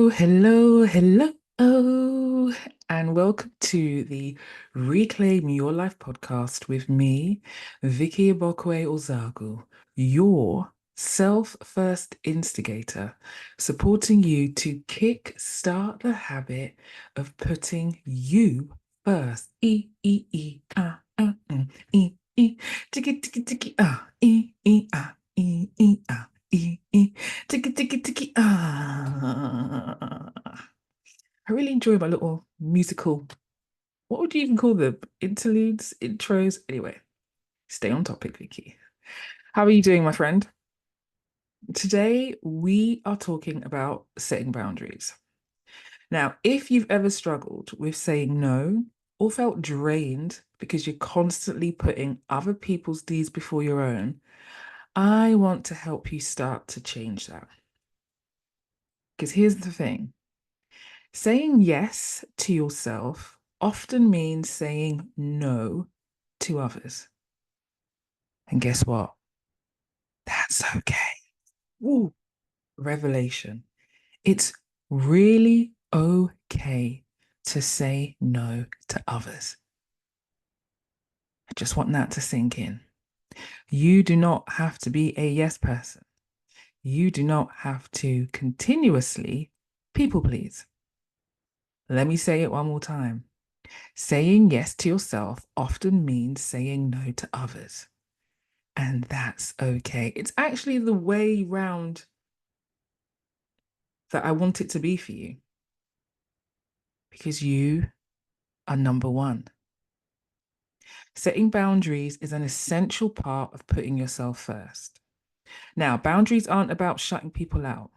Hello, and welcome to the Reclaim Your Life podcast with me, Vicky Igbokwe-Ozoagu, your self-first instigator, supporting you to kick-start the habit of putting you first. Tiki tiki tiki tiki tiki tiki I really enjoy my little musical, what would you even call them? Interludes, intros. Anyway, stay on topic, Vicky. How are you doing, my friend? Today, we are talking about setting boundaries. Now, if you've ever struggled with saying no or felt drained because you're constantly putting other people's needs before your own, I want to help you start to change that. Because here's the thing. Saying yes to yourself often means saying no to others. And guess what? That's okay. Woo. Revelation. It's really okay to say no to others. I just want that to sink in. You do not have to be a yes person. You do not have to continuously people please. Let me say it one more time. Saying yes to yourself often means saying no to others. And that's okay. It's actually the way round that I want it to be for you. Because you are number one. Setting boundaries is an essential part of putting yourself first. Now, boundaries aren't about shutting people out.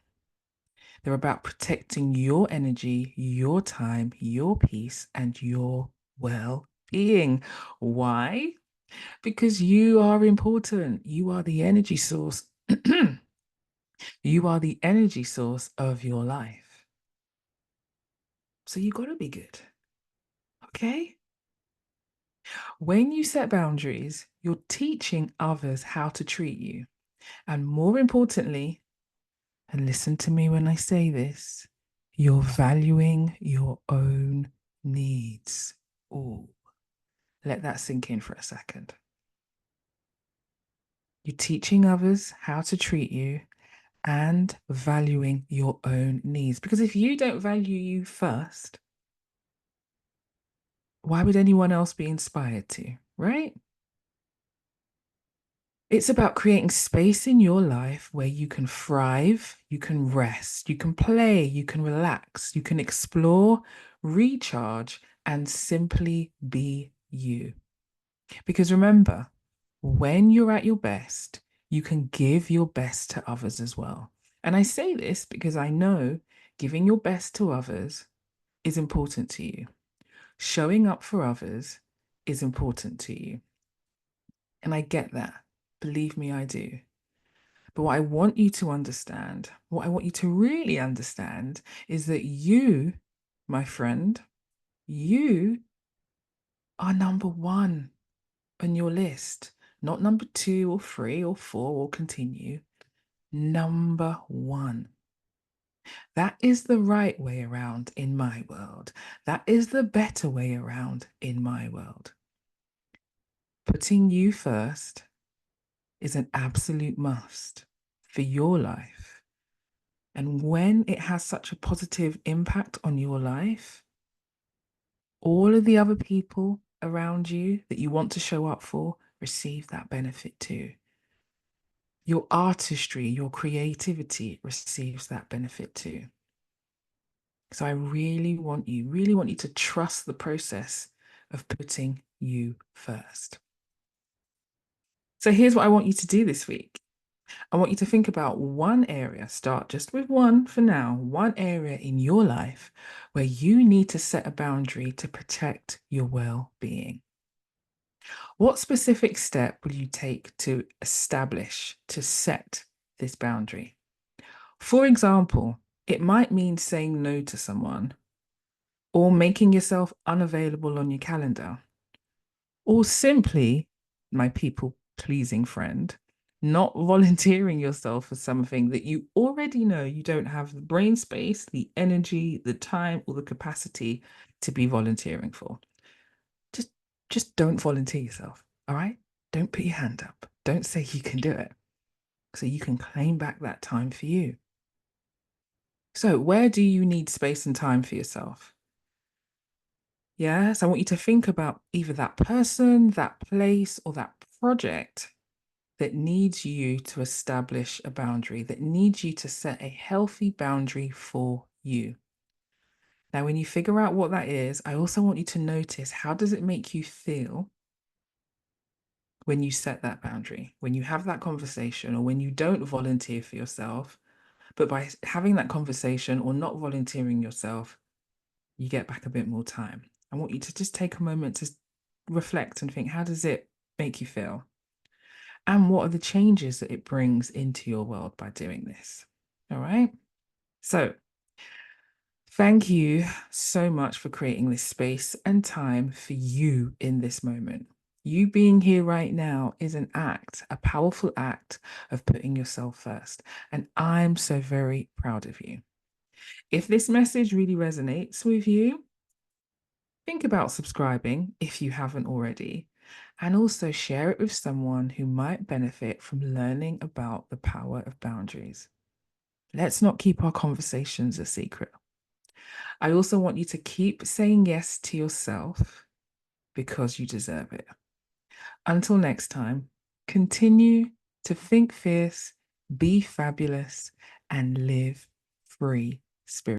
They're about protecting your energy, your time, your peace, and your well-being. Why? Because you are important. You are the energy source. You are the energy source of your life. So you got to be good. Okay? When you set boundaries, you're teaching others how to treat you. And more importantly, and listen to me when I say this, you're valuing your own needs. Oh, let that sink in for a second. You're teaching others how to treat you and valuing your own needs. Because if you don't value you first, why would anyone else be inspired to, right? It's about creating space in your life where you can thrive, you can rest, you can play, you can relax, you can explore, recharge, and simply be you. Because remember, when you're at your best, you can give your best to others as well. And I say this because I know giving your best to others is important to you. Showing up for others is important to you. And I get that. Believe me, I do. But what I want you to understand, what I want you to really understand is that you, my friend, you are number one on your list, not number two or three or four or continue. Number one. That is the right way around in my world. That is the better way around in my world. Putting you first is an absolute must for your life. And when it has such a positive impact on your life, all of the other people around you that you want to show up for receive that benefit too. Your artistry, your creativity receives that benefit too. So I really want you to trust the process of putting you first. So here's what I want you to do this week. I want you to think about one area, start just with one for now, one area in your life where you need to set a boundary to protect your well-being. What specific step will you take to establish, to set this boundary? For example, it might mean saying no to someone or making yourself unavailable on your calendar, or simply, my people-pleasing friend, not volunteering yourself for something that you already know you don't have the brain space, the energy, the time, or the capacity to be volunteering for. Just just don't volunteer yourself. All right? Don't put your hand up. Don't say you can do it. So you can claim back that time for you. So, where do you need space and time for yourself? Yes, I want you to think about either that person, that place, or that project that needs you to establish a boundary, that needs you to set a healthy boundary for you. Now, when you figure out what that is, I also want you to notice, how does it make you feel when you set that boundary, when you have that conversation, or when you don't volunteer for yourself, but by having that conversation or not volunteering yourself, you get back a bit more time. I want you to just take a moment to reflect and think, how does it make you feel? And what are the changes that it brings into your world by doing this? All right. So, thank you so much for creating this space and time for you in this moment. You being here right now is an act, a powerful act of putting yourself first. And I'm so very proud of you. If this message really resonates with you, think about subscribing if you haven't already, and also share it with someone who might benefit from learning about the power of boundaries. Let's not keep our conversations a secret. I also want you to keep saying yes to yourself because you deserve it. Until next time, continue to think fierce, be fabulous, and live free spirit.